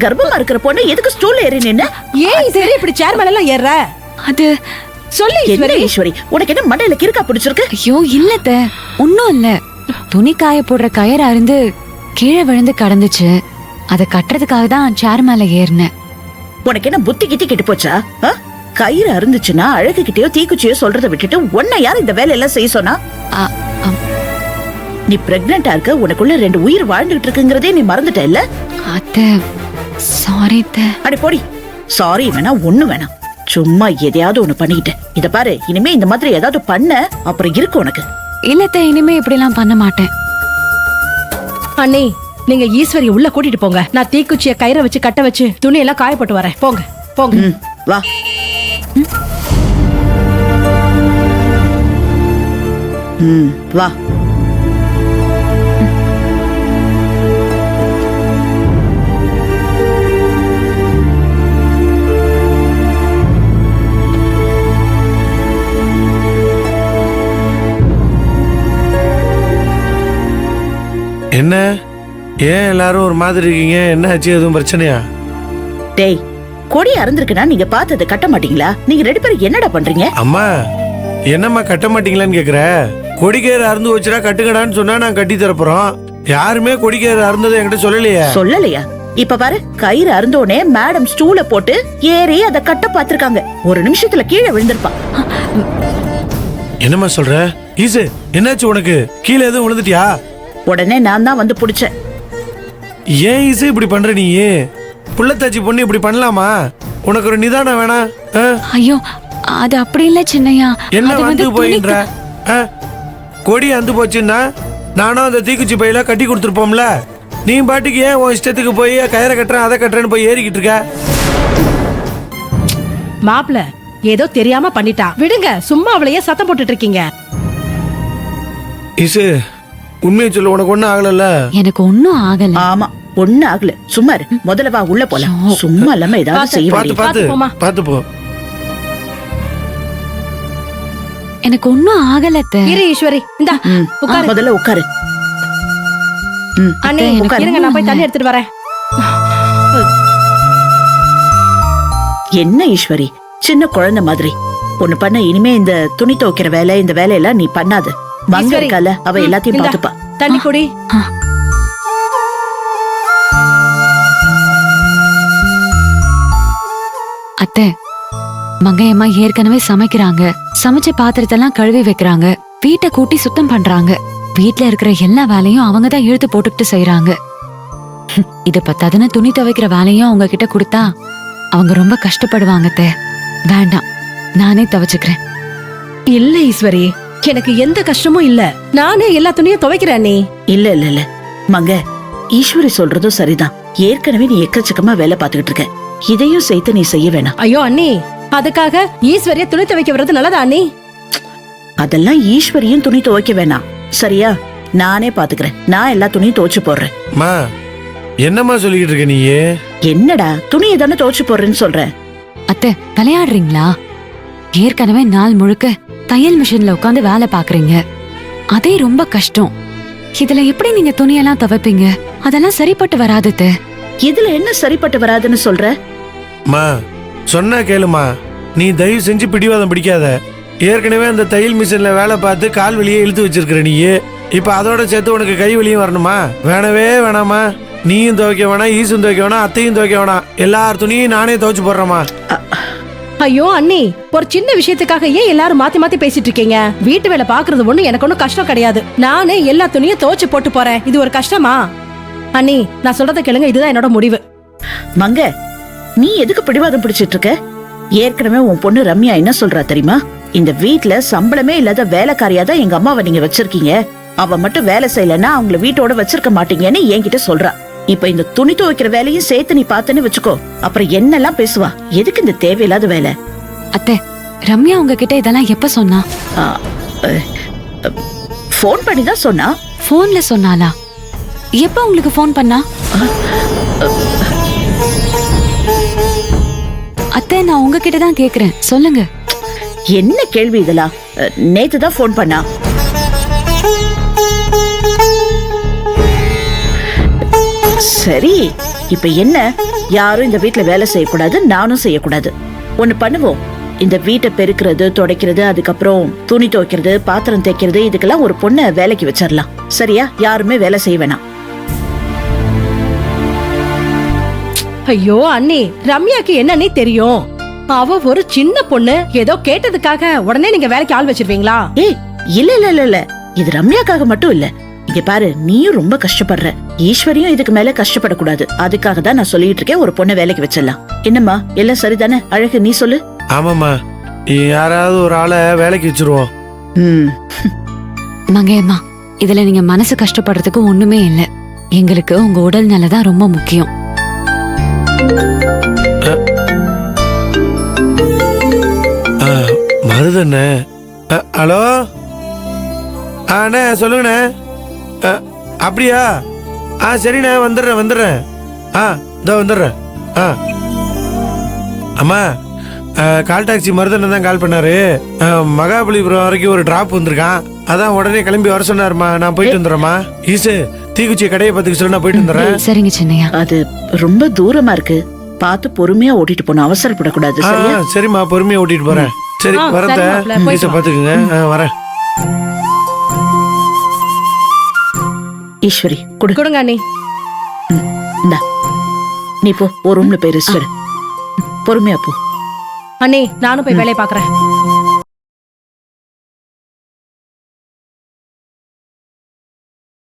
கர்ப்பமா இருக்கிற பொண்ணு எதுக்கு ஸ்டூல்ல ஏறி நின்னு? ஏன் சரி இப்படி சேர் மேல எல்லாம் ஏற? அது சொல்லு ஈஸ்வரி. ஈஸ்வரி, உனக்கு என்ன மண்டையில கிறுக்கா பிடிச்சிருக்கு? ஐயோ இல்லத்த, ஒன்னும் இல்ல. துணி காய போடுற கயிறு அருந்து கீழே விழுந்து கடந்துச்சு. அதை கட்டுறதுக்காக தான் சேர் மேல ஏறினேன். உனக்கு என்ன புத்தி கிட்டி கெட்டு போச்சா? கயிறு அருந்துச்சுன்னா அழகு கிட்டயோ தீக்குச்சியோ சொல்றதை விட்டுட்டு உன்னை யார் இந்த வேலையெல்லாம் செய்ய சொன்னா? நீ பிரெக்னெண்டா இருக்க, உனக்குள்ள 2 உயிர் வாழ்ந்துகிட்டு இருக்குங்கிறதே நீ மறந்துட்ட இல்ல? அத்தை சாரி அத்தை. அடி போடி. சாரி வேணாம், ஒண்ணு வேணாம். சும்மா எதையாவது ஒண்ணு பண்ணிக்கிட்ட. இத பாரு, இனிமே இந்த மாதிரி ஏதாவது பண்ண அப்புறம் இருக்கு உனக்கு. இல்லத்த, இனிமே இப்படி எல்லாம் பண்ண மாட்டேன். அண்ணி, நீங்க ஈஸ்வரி உள்ள கூட்டிட்டு போங்க. நான் தீக்குச்சிய கயிறை வச்சு கட்ட வச்சு துணி எல்லாம் காயப்பட்டு வரேன். போங்க போங்க. வா. வா. என்ன ஏன் எல்லாரும் ஒரு மாதிரி இருக்கீங்க? என்ன ஆச்சு? எதுவும் பிரச்சனையா? டேய், கொடி அறந்திருக்குன்னா நீங்க பார்த்தது கட்ட மாட்டீங்களா? நீங்க 2 பேரும் என்னடா பண்றீங்க? அம்மா, என்னம்மா கட்ட மாட்டீங்களான்னு கேக்குற? கொடிக்கயிறு அறுந்து வச்சுடா கட்டுக்கடான்னு சொன்னா நான் கட்டி தரப்போறோம். யாருமே கொடிக்கயிறு அறுந்ததை என்கிட்ட சொல்லலையா? சொல்லலையா? இப்ப பாரு, கயிறு அருந்தோனே மேடம் ஸ்டூல போட்டு ஏறி அதை கட்ட பாத்துருக்காங்க. ஒரு நிமிஷத்துல கீழே விழுந்திருப்பான். என்னம்மா சொல்ற? ஈசு, என்னாச்சு உனக்கு? கீழே எதுவும் விழுந்துட்டியா? உடனே நான் தான் வந்து புடிச்சேன். ஏன் ஈசு இப்படி பண்ற? நீ புள்ளத்தாச்சி பொண்ணு இப்படி பண்ணலாமா? உனக்கு ஒரு நிதானம் வேணா? ஐயோ, அது அப்படி இல்ல சின்னையா. என்ன வந்து போயின்ற? கொடி அந்து போச்சுன்னா நானும் அந்த தீக்குச்சி பையில கட்டி கொடுத்துருப்போம்ல. நீ பாட்டுக்கு ஏன் உன் இஷ்டத்துக்கு போய் கயிறை கட்டுறேன் அதை கட்டுறேன்னு போய் ஏறிக்கிட்டு இருக்க? மாப்பிள ஏதோ தெரியாம பண்ணிட்டா, விடுங்க. சும்மா அவளையே சத்தம் போட்டுட்டு இருக்கீங்க. இசு, உண்மையை சொல்ல, உனக்கு ஒண்ணும் ஆகல? எனக்கு ஒன்னும் ஆகல. ஆமா, ஒண்ணு ஆகல. சும்மா இரு. முதல்ல வா, உள்ள போலாம். சும்மா இல்லாம ஏதாவது செய்ய பாத்து பாத்து பாத்து போ. எனக்கு ஒன்னும் ஆகலத்த. இரு ஈஸ்வரி, இந்தா உட்காரு. முதல்ல உட்காரு. அண்ணே, இருங்க, நான் போய் தண்ணி எடுத்துட்டு வரேன். என்ன ஈஸ்வரி, சின்ன குழந்தை மாதிரி ஒண்ணு பண்ண. இனிமே இந்த துணி துவைக்கிற வேலை, இந்த வேலையெல்லாம் நீ பண்ணாத. மங்க இருக்கால, அவ எல்லாத்தையும் பாத்துப்பா. தண்ணி குடி. அத்தை, மங்கையம்மா ஏற்கனவே சமைக்கிறாங்க. சமைச்ச பாத்திரத்தெல்லாம் கழுவி வைக்கிறாங்க. வீட்டை கூட்டி சுத்தம் பண்றாங்க. வீட்டுல இருக்கிற எல்லா வேலையும் அவங்கதான் இழுத்து போட்டுக்கிட்டு செய்யறாங்க. இது பத்தாதுன்னு துணி துவைக்கிற வேலையும் அவங்க கிட்ட கொடுத்தா அவங்க ரொம்ப கஷ்டப்படுவாங்க. வேண்டாம், நானே துவைச்சுக்கிறேன். இல்ல ஈஸ்வரி, எனக்கு எந்த கஷ்டமும் இல்ல. நானே எல்லா துணியும் துவைக்கிறேன். நீ இல்ல இல்ல இல்ல மங்க, ஈஸ்வரி சொல்றதும் சரிதான். ஏற்கனவே நீ எக்கச்சக்கமா வேலை பாத்துக்கிட்டு இருக்க. இதையும் சேர்த்து நீ செய்ய வேணாம். ஐயோ அண்ணி, அதுக்காக ஈஸ்வரிய துணி துவைக்க வர்றது நல்லதா அண்ணி? அதெல்லாம் ஈஸ்வரியும் துணி துவைக்க வேணாம், சரியா? நானே பாத்துக்கிறேன். நான் எல்லா துணியும் துவைச்சு போடுறேன். என்னம்மா சொல்லிக்கிட்டு இருக்க நீ? என்னடா, துணியை தானே துவைச்சு போடுறேன்னு சொல்றேன். அத்தை, விளையாடுறீங்களா? ஏற்கனவே நாள் முழுக்க தையல் மிஷின்ல உட்காந்து வேலை பாக்குறீங்க. அதே ரொம்ப கஷ்டம். இதுல எப்படி நீங்க துணியெல்லாம் துவைப்பீங்க? அதெல்லாம் சரிப்பட்டு வராது. இதுல என்ன சரிப்பட்டு வராதுன்னு சொல்ற? சொன்னா கேளுமா, நீ தயவு செஞ்சு பிடிவாதம் பிடிக்காத. ஏற்கனவே அந்த தையல் மிஷின்ல வேலை பார்த்து கால் வலியே இழுத்து வச்சிருக்கிற நீ. இப்ப அதோட சேர்த்து உனக்கு கை வலியும் வரணுமா? வேணவே வேணாமா? நீயும் துவைக்க வேணாம், ஈசும் துவைக்க வேணாம், அத்தையும் துவைக்க வேணாம். எல்லார் துணியும் நானே துவைச்சு போடுறேமா. ஐயோ அண்ணி, ஒரு சின்ன விஷயத்துக்காக ஏன் எல்லாரும் மாத்தி மாத்தி பேசிட்டு இருக்கீங்க? வீட்டு வேலை பாக்குறது ஒண்ணு எனக்கு ஒன்னும் கஷ்டம் கிடையாது. நானே எல்லா துணியும் துவைச்சு போட்டு போறேன். இது ஒரு கஷ்டமா? அண்ணி, நான் சொல்றத கேளுங்க, இதுதான் என்னோட முடிவு. மங்க, நீ எதுக்கு பிடிவாதம் பிடிச்சிட்டு இருக்க? ஏற்கனவே உன் பொண்ணு ரம்யா என்ன சொல்றா தெரியுமா? இந்த வீட்ல சம்பளமே இல்லாத வேலைக்காரியா தான் எங்க அம்மாவை நீங்க வச்சிருக்கீங்க. அவ மட்டும் வேலை செய்யலன்னா அவங்கள வீட்டோட வச்சிருக்க மாட்டீங்கன்னு என்கிட்ட சொல்றா. இப்ப இந்த துணி துவைக்கிற வேலையும் சேர்த்து நீ பாத்துன்னு வச்சுக்கோ, அப்புறம் என்னெல்லாம் பேசுவா. எதுக்கு இந்த தேவையில்லாத வேலை? அத்தை, ரம்யா உங்ககிட்ட இதெல்லாம் எப்ப சொன்னா? போன் பண்ணி தான் சொன்னா. போன்ல சொன்னாலா? எப்ப உங்களுக்கு போன் பண்ணா? அத்தை, நான் உங்ககிட்ட தான் கேக்குறேன், சொல்லுங்க. என்ன கேள்வி இதெல்லாம்? நேத்து தான் போன் பண்ணா. சரி, இப்ப என்ன, யாரும் இந்த வீட்ல வேலை செய்யக்கூடாது, நானும் செய்யக்கூடாது. ஒண்ணு பண்ணுவோம், இந்த வீட்டை பெருக்கிறது, துடைக்கிறது, அதுக்கப்புறம் துணி துவைக்கிறது, பாத்திரம் தேய்க்கிறது, இதுக்கெல்லாம் ஒரு பொண்ணை வேலைக்கு வச்சிடலாம். சரியா? யாருமே வேலை செய்ய வேணாம். ஐயோ அண்ணி, ரம்யாக்கு என்னன்னே தெரியும். அவ ஒரு சின்ன பொண்ணு, ஏதோ கேட்டதுக்காக உடனே நீங்க வேலைக்கு ஆள் வச்சிருவீங்களா? ஏய், இல்ல இல்ல இல்ல இல்ல, இது ரம்யாக்காக மட்டும் இல்ல. இங்க பாரு, நீயும் ரொம்ப கஷ்டப்படுற, ஈஸ்வரியும் இதுக்கு மேல கஷ்டப்படக்கூடாது. அதுக்காக தான் நான் சொல்லிட்டு இருக்கேன், ஒரு பொண்ணை வேலைக்கு வச்சிடலாம். என்னம்மா, எல்லாம் சரிதானே? அழகு, நீ சொல்லு. ஆமாம்மா, யாராவது ஒரு ஆளை வேலைக்கு வச்சிருவோம். ம். மங்கையம்மா, இதுல நீங்க மனசு கஷ்டப்படுறதுக்கு ஒண்ணுமே இல்ல. எங்களுக்கு உங்க உடல் நலதான் ரொம்ப முக்கியம். மருதண்ணே, ஹலோ அண்ணே, சொல்லுங்கண்ணே. அப்படியா? சரிண்ணே, வந்துடுறேன். இதோ வந்துடுறேன். அம்மா, கால் டாக்ஸி மருதண்ணன் தான் கால் பண்ணாரு. மகாபலிபுரம் வரைக்கும் ஒரு டிராப் வந்திருக்கான். அதான் உடனே கிளம்பி வர சொன்னாருமா. நான் போயிட்டு வந்துடுறேம்மா. ஈசு, தீக்குச்சி கடையை பார்த்துக்க சொல்லி நான் போயிட்டு வந்துடுறேன். சரிங்க சின்னையா. அது ரொம்ப தூரமா இருக்கு, பார்த்து பொறுமையா ஓட்டிட்டு போகணும், அவசரப்படக்கூடாது. சரியா? சரிம்மா, பொறுமையா ஓட்டிட்டு போறேன். சரி, சரி வரத மாப்ள, போயிட்டு ஈசை வா. பார்த்துக்குங்க. வரேன். ஈஸ்வரி, குடு. கொடுங்க அண்ணி. இந்தா, நீ போ, ஒரு ரூம்ல போய் ரெஸ்ட் எடு. பொறுமையா போ. அண்ணி, நானும் போய் வேலையை பாக்குறேன்.